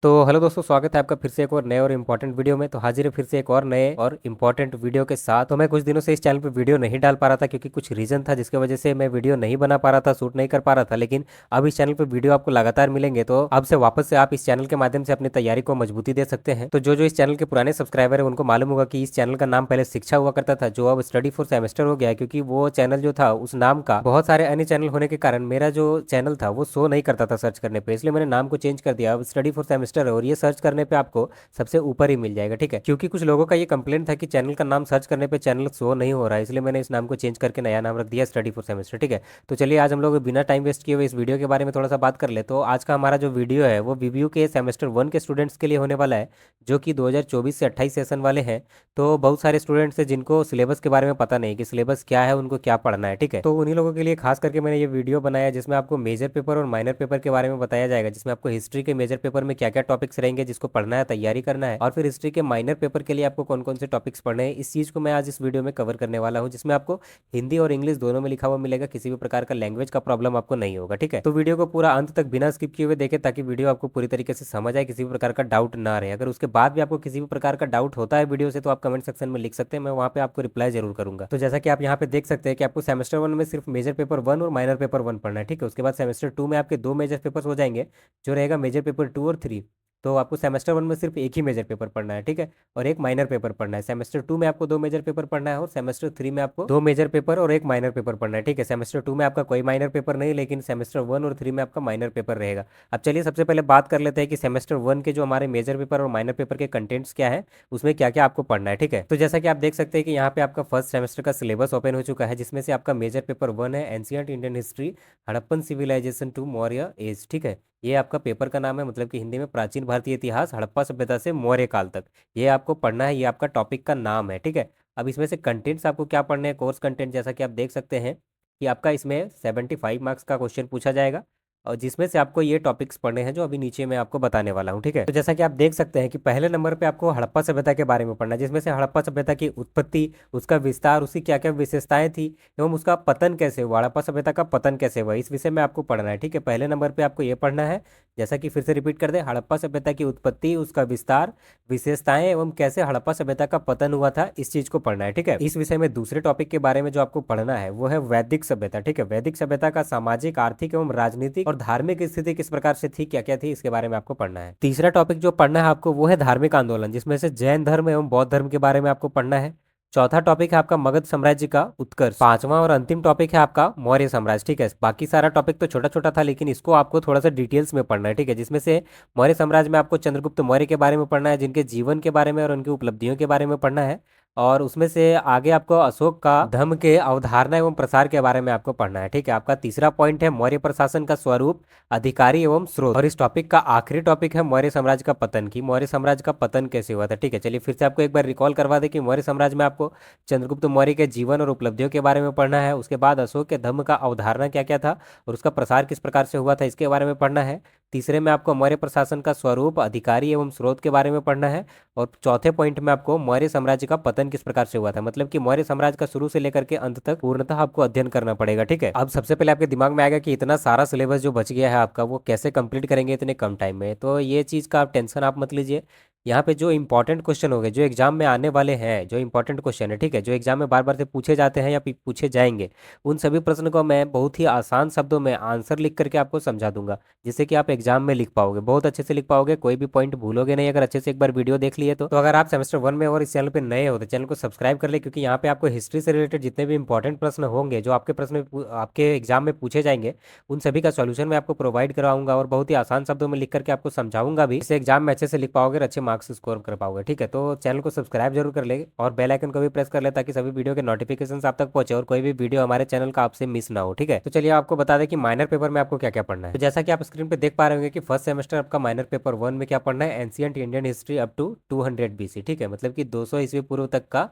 तो हेलो दोस्तों, स्वागत है आपका फिर से एक और नए और इम्पोर्टेंट वीडियो में। तो हाजिर है फिर से एक और नए और इम्पोर्टेंट वीडियो के साथ। तो मैं कुछ दिनों से इस चैनल पे वीडियो नहीं डाल पा रहा था क्योंकि कुछ रीज़न था जिसकी वजह से मैं वीडियो नहीं बना पा रहा था, शूट नहीं कर पा रहा था। लेकिन अब इस चैनल पे वीडियो आपको लगातार मिलेंगे, तो अब से वापस से आप इस चैनल के माध्यम से अपनी तैयारी को मजबूती दे सकते हैं। तो जो इस चैनल के पुराने सब्सक्राइबर है उनको मालूम होगा कि इस चैनल का नाम पहले शिक्षा हुआ करता था, जो अब स्टडी फॉर सेमेस्टर हो गया है, क्योंकि वो चैनल जो था उस नाम का बहुत सारे अन्य चैनल होने के कारण मेरा जो चैनल था वो शो नहीं करता था सर्च करने पे, इसलिए मैंने नाम को चेंज कर दिया। अब स्टडी फॉर सेमेस्टर है और ये सर्च करने पे आपको सबसे ऊपर ही मिल जाएगा, ठीक है। क्योंकि कुछ लोगों का ये कंप्लेंट था कि चैनल का नाम सर्च करने पे चैनल शो नहीं हो रहा है, इसलिए मैंने इस नाम को चेंज करके नया नाम रख दिया स्टडी फॉर सेमेस्टर, ठीक है। तो चलिए आज हम लोग बिना टाइम वेस्ट किए हुए इस वीडियो के बारे में थोड़ा सा बात कर ले। तो आज का हमारा जो वीडियो है वो वीवीयू के सेमेस्टर 1 के स्टूडेंट्स के लिए होने वाला है, जो कि 2024 से 28 सेशन वाले हैं। तो बहुत सारे स्टूडेंट्स हैं जिनको सिलेबस के बारे में पता नहीं कि सिलेबस क्या है, उनको क्या पढ़ना है, ठीक है। तो उन्हीं लोगों के लिए खास करके मैंने ये वीडियो बनाया जिसमें आपको मेजर पेपर और माइनर पेपर के बारे में बताया जाएगा, जिसमें आपको हिस्ट्री के मेजर पेपर में क्या क्या टॉपिक्स रहेंगे जिसको पढ़ना है, तैयारी करना है, और फिर हिस्ट्री के माइनर पेपर के लिए आपको कौन कौन से टॉपिक्स पढ़ने हैं, इस चीज़ को मैं आज इस वीडियो में कवर करने वाला हूँ, जिसमें आपको हिंदी और इंग्लिश दोनों में लिखा हुआ मिलेगा। किसी भी प्रकार का लैंग्वेज का प्रॉब्लम आपको नहीं होगा, ठीक है। तो वीडियो को पूरा अंत तक बिना स्किप किए हुए देखें ताकि वीडियो आपको पूरी तरीके से समझ आए, किसी भी प्रकार का डाउट ना रहे। अगर उसके बाद भी आपको किसी भी प्रकार का डाउट होता है वीडियो से तो आप कमेंट सेक्शन में लिख सकते हैं, मैं वहाँ पे आपको रिप्लाई जरूर करूंगा। तो जैसा कि आप यहाँ पे देख सकते हैं कि आपको सेमेस्टर 1 में सिर्फ मेजर पेपर 1 और माइनर पेपर 1 पढ़ना है, ठीक है। उसके बाद सेमेस्टर 2 में आपके दो मेजर पेपर्स हो जाएंगे, जो रहेगा मेजर पेपर 2 और 3। तो आपको सेमेस्टर 1 में सिर्फ एक ही मेजर पेपर पढ़ना है, ठीक है, और एक माइनर पेपर पढ़ना है। सेमेस्टर 2 में आपको दो मेजर पेपर पढ़ना है और सेमेस्टर 3 में आपको दो मेजर पेपर और एक माइनर पेपर पढ़ना है, ठीक है। सेमेस्टर 2 में आपका कोई माइनर पेपर नहीं, लेकिन सेमेस्टर 1 और 3 में आपका माइनर पेपर रहेगा। अब चलिए सबसे पहले बात कर लेते हैं कि सेमेस्टर 1 के जो हमारे मेजर पेपर और माइनर पेपर के कंटेंट्स क्या है, उसमें क्या क्या आपको पढ़ना है, ठीक है। तो जैसा कि आप देख सकते हैं कि यहाँ पे आपका फर्स्ट सेमेस्टर का सिलेबस ओपन हो चुका है, जिसमें से आपका मेजर पेपर 1 है ancient Indian history, Harappan civilization to Maurya age, ठीक है। ये आपका पेपर का नाम है, मतलब कि हिंदी में प्राचीन भारतीय इतिहास हड़प्पा सभ्यता से मौर्य काल तक, ये आपको पढ़ना है, ये आपका टॉपिक का नाम है, ठीक है। अब इसमें से कंटेंट्स आपको क्या पढ़ने हैं, कोर्स कंटेंट, जैसा कि आप देख सकते हैं कि आपका इसमें 75 मार्क्स का क्वेश्चन पूछा जाएगा, और जिसमें से आपको ये टॉपिक्स पढ़ने हैं जो अभी नीचे मैं आपको बताने वाला हूँ, ठीक है। तो जैसा कि आप देख सकते हैं कि पहले नंबर पे आपको हड़प्पा सभ्यता के बारे में पढ़ना है, जिसमें से हड़प्पा सभ्यता की उत्पत्ति, उसका विस्तार, उसकी क्या क्या विशेषताएं थी एवं उसका पतन कैसे हुआ, हड़प्पा सभ्यता का पतन कैसे हुआ, इस विषय में आपको पढ़ना है, ठीक है। पहले नंबर पे आपको ये पढ़ना है, जैसा कि फिर से रिपीट कर दे, हड़प्पा सभ्यता की उत्पत्ति, उसका विस्तार, विशेषताएं एवं कैसे हड़प्पा सभ्यता का पतन हुआ था, इस चीज को पढ़ना है, ठीक है। इस विषय में दूसरे टॉपिक के बारे में जो आपको पढ़ना है वो है वैदिक सभ्यता, ठीक है। वैदिक सभ्यता का सामाजिक, आर्थिक एवं राजनीतिक और धार्मिक स्थिति किस प्रकार से थी, क्या क्या थी, इसके बारे में आपको पढ़ना है। तीसरा टॉपिक जो पढ़ना है आपको वो है धार्मिक आंदोलन, जिसमें से जैन धर्म एवं बौद्ध धर्म के बारे में आपको पढ़ना है। चौथा टॉपिक है आपका मगध साम्राज्य का उत्कर्ष। पांचवा और अंतिम टॉपिक है आपका मौर्य साम्राज्य, ठीक है। बाकी सारा टॉपिक तो छोटा छोटा था, लेकिन इसको आपको थोड़ा सा डिटेल्स में पढ़ना है, ठीक है। जिसमें से मौर्य साम्राज्य में आपको चंद्रगुप्त मौर्य के बारे में पढ़ना है, जिनके जीवन के बारे में और उनकी उपलब्धियों के बारे में पढ़ना है। और उसमें से आगे आपको अशोक का धर्म के अवधारणा एवं प्रसार के बारे में आपको पढ़ना है, ठीक है। आपका तीसरा पॉइंट है मौर्य प्रशासन का स्वरूप, अधिकारी एवं स्रोत, और इस टॉपिक का आखिरी टॉपिक है मौर्य साम्राज्य का पतन, की मौर्य साम्राज्य का पतन कैसे हुआ था, ठीक है। चलिए फिर से आपको एक बार रिकॉल करवा दे कि मौर्य साम्राज्य में आपको चंद्रगुप्त मौर्य के जीवन और उपलब्धियों के बारे में पढ़ना है। उसके बाद अशोक के धर्म का अवधारणा क्या क्या था और उसका प्रसार किस प्रकार से हुआ था, इसके बारे में पढ़ना है। तीसरे में आपको मौर्य प्रशासन का स्वरूप, अधिकारी एवं स्रोत के बारे में पढ़ना है। और चौथे पॉइंट में आपको मौर्य साम्राज्य का पतन किस प्रकार से हुआ था, मतलब कि मौर्य साम्राज्य का शुरू से लेकर के अंत तक पूर्णतः आपको अध्ययन करना पड़ेगा, ठीक है। अब सबसे पहले आपके दिमाग में आएगा कि इतना सारा सिलेबस जो बच गया है आपका, वो कैसे कंप्लीट करेंगे इतने कम टाइम में। तो ये चीज़ का आप टेंशन आप मत लीजिए। यहाँ पे जो इंपॉर्टेंट क्वेश्चन हो गए, जो एग्जाम में आने वाले हैं, जो इंपॉर्टेंट क्वेश्चन है, ठीक है, जो एग्जाम में बार बार से पूछे जाते हैं या पूछे जाएंगे, उन सभी प्रश्न को मैं बहुत ही आसान शब्दों में आंसर लिख करके आपको समझा दूंगा, जिससे कि आप एग्जाम में लिख पाओगे, बहुत अच्छे से लिख पाओगे, कोई भी पॉइंट भूलोगे नहीं अगर अच्छे से एक बार वीडियो देख लिए तो। अगर आप सेमेस्टर 1 में और इस चैनल पे नए हो तो चैनल को सब्सक्राइब कर ले, क्योंकि यहाँ पे आपको हिस्ट्री से रिलेटेड जितने भी इंपॉर्टेंट प्रश्न होंगे जो आपके प्रश्न आपके एग्जाम में पूछे जाएंगे, उन सभी का सॉल्यूशन मैं आपको प्रोवाइड कराऊंगा और बहुत ही आसान शब्दों में लिख करके आपको समझाऊंगा भी, इससे एग्जाम में अच्छे से लिख पाओगे और अच्छे मार्क्स स्कोर कर पाओगे, ठीक है। तो चैनल को सब्सक्राइब जरूर कर ले और बेल आइकन को भी प्रेस कर ले, ताकि सभी वीडियो के नोटिफिकेशन आप तक पहुंचे और कोई भी वीडियो हमारे चैनल का आपसे मिस ना हो, ठीक है। तो चलिए आपको बता दें कि माइनर पेपर में आपको क्या क्या पढ़ना है। तो जैसा कि आप स्क्रीन पे देख पा रहे होंगे कि फर्स्ट सेमेस्टर आपका माइनर पेपर 1 में क्या पढ़ना है, ancient Indian history up to 200 BC, ठीक है, मतलब कि 200 ईस्वी पूर्व तक का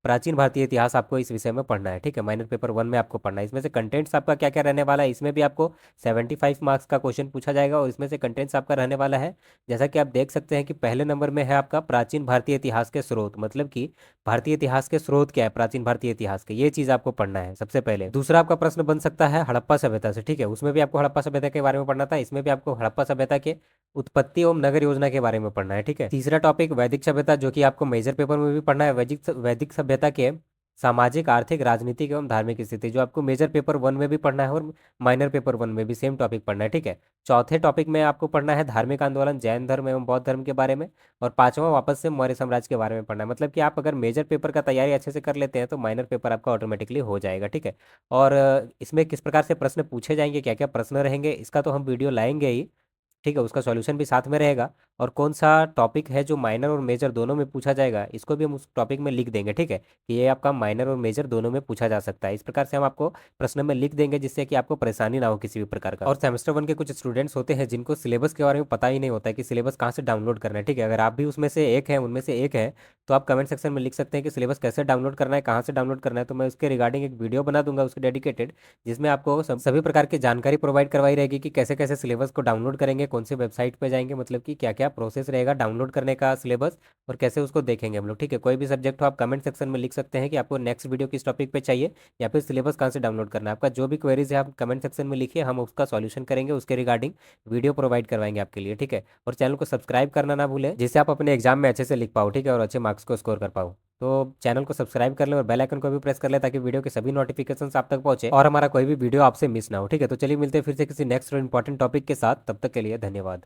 प्राचीन भारतीय इतिहास आपको इस विषय में पढ़ना है, ठीक है। माइनर पेपर 1 में आपको पढ़ना है। इसमें से कंटेंट्स आपका क्या क्या रहने वाला है, इसमें भी आपको 75 मार्क्स का क्वेश्चन पूछा जाएगा और इसमें से कंटेंट्स आपका रहने वाला है, जैसा कि आप देख सकते हैं कि पहले नंबर में है आपका प्राचीन भारतीय इतिहास के स्रोत, मतलब कि भारतीय इतिहास के स्रोत क्या है, प्राचीन भारतीय इतिहास के, ये चीज आपको पढ़ना है सबसे पहले। दूसरा आपका प्रश्न बन सकता है हड़प्पा सभ्यता से, ठीक है। उसमें भी आपको हड़प्पा सभ्यता के बारे में पढ़ना था, इसमें भी आपको हड़प्पा सभ्यता के उत्पत्ति एवं नगर योजना के बारे में पढ़ना है, ठीक है। तीसरा टॉपिक वैदिक सभ्यता, जो कि आपको मेजर पेपर में भी पढ़ना है। वैदिक सभ्यता के सामाजिक, आर्थिक, राजनीतिक एवं धार्मिक स्थिति, जो आपको मेजर पेपर 1 में भी पढ़ना है और माइनर पेपर 1 में भी सेम टॉपिक पढ़ना है, ठीक है। चौथे टॉपिक में आपको पढ़ना है धार्मिक आंदोलन, जैन धर्म एवं बौद्ध धर्म के बारे में। और पांचवा वापस से मौर्य साम्राज्य के बारे में पढ़ना है। मतलब कि आप अगर मेजर पेपर का तैयारी अच्छे से कर लेते हैं तो माइनर पेपर आपका ऑटोमेटिकली हो जाएगा, ठीक है। और इसमें किस प्रकार से प्रश्न पूछे जाएंगे, क्या क्या प्रश्न रहेंगे, इसका तो हम वीडियो लाएंगे ही, ठीक है। उसका सॉल्यूशन भी साथ में रहेगा। और कौन सा टॉपिक है जो माइनर और मेजर दोनों में पूछा जाएगा, इसको भी हम उस टॉपिक में लिख देंगे, ठीक है, कि ये आपका माइनर और मेजर दोनों में पूछा जा सकता है। इस प्रकार से हम आपको प्रश्न में लिख देंगे, जिससे कि आपको परेशानी ना हो किसी भी प्रकार का। और सेमेस्टर 1 के कुछ स्टूडेंट्स होते हैं जिनको सिलेबस के बारे में पता ही नहीं होता है कि सिलेबस कहाँ से डाउनलोड करना है, ठीक है। अगर आप भी उसमें से एक हैं, उनमें से एक है, तो आप कमेंट सेक्शन में लिख सकते हैं कि सिलेबस कैसे डाउनलोड करना है, कहाँ से डाउनलोड करना है। तो मैं उसके रिगार्डिंग एक वीडियो बना दूंगा उसके डेडिकेटेड, जिसमें आपको सभी प्रकार की जानकारी प्रोवाइड करवाई रहेगी कि कैसे कैसे सिलेबस को डाउनलोड करेंगे, कौन सी वेबसाइट पे जाएंगे, मतलब कि क्या क्या प्रोसेस रहेगा डाउनलोड करने का सिलेबस, और कैसे उसको देखेंगे हम लोग, ठीक है। कोई भी सब्जेक्ट हो आप कमेंट सेक्शन में लिख सकते हैं कि आपको नेक्स्ट वीडियो किस टॉपिक पे चाहिए या फिर सिलेबस कहाँ से डाउनलोड करना है। आपका जो भी क्वेरीज है आप कमेंट सेक्शन में लिखिए, हम उसका सॉल्यूशन करेंगे, उसके रिगार्डिंग वीडियो प्रोवाइड करवाएंगे आपके लिए, ठीक है। और चैनल को सब्सक्राइब करना ना भूलें, जिससे आप अपने एग्जाम में अच्छे से लिख पाओ, ठीक है, और अच्छे मार्क्स को स्कोर कर पाओ। तो चैनल को सब्सक्राइब कर लें और बेल आइकन को भी प्रेस कर लें, ताकि वीडियो के सभी नोटिफिकेशंस आप तक पहुंचे और हमारा कोई भी वीडियो आपसे मिस ना हो, ठीक है। तो चलिए मिलते हैं फिर से किसी नेक्स्ट और इंपॉर्टेंट टॉपिक के साथ, तब तक के लिए धन्यवाद।